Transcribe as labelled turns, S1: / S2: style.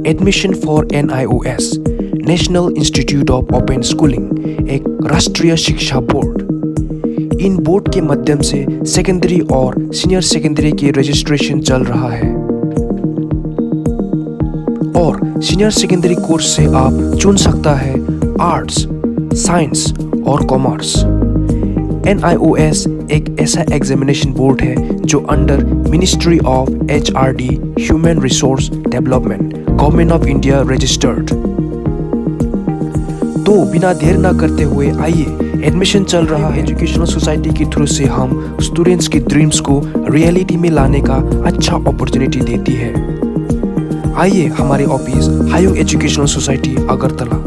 S1: Admission for NIOS national institute of open schooling एक राष्ट्रीय शिक्षा बोर्ड। इन बोर्ड के माध्यम से सेकेंडरी और सीनियर सेकेंडरी के रजिस्ट्रेशन चल रहा है और सीनियर सेकेंडरी कोर्स से आप चुन सकता है आर्ट्स, साइंस और कॉमर्स। NIOS एक ऐसा एग्जामिनेशन बोर्ड है जो under ministry of HRD human resource development government of India registered. तो बिना देर ना करते हुए आइए, एडमिशन चल रहा है। एजुकेशनल सोसाइटी के थ्रू से हम स्टूडेंट्स की ड्रीम्स को रियलिटी में लाने का अच्छा अपॉर्चुनिटी देती है। आइए हमारे ऑफिस हायोंग एजुकेशनल सोसाइटी अगरतला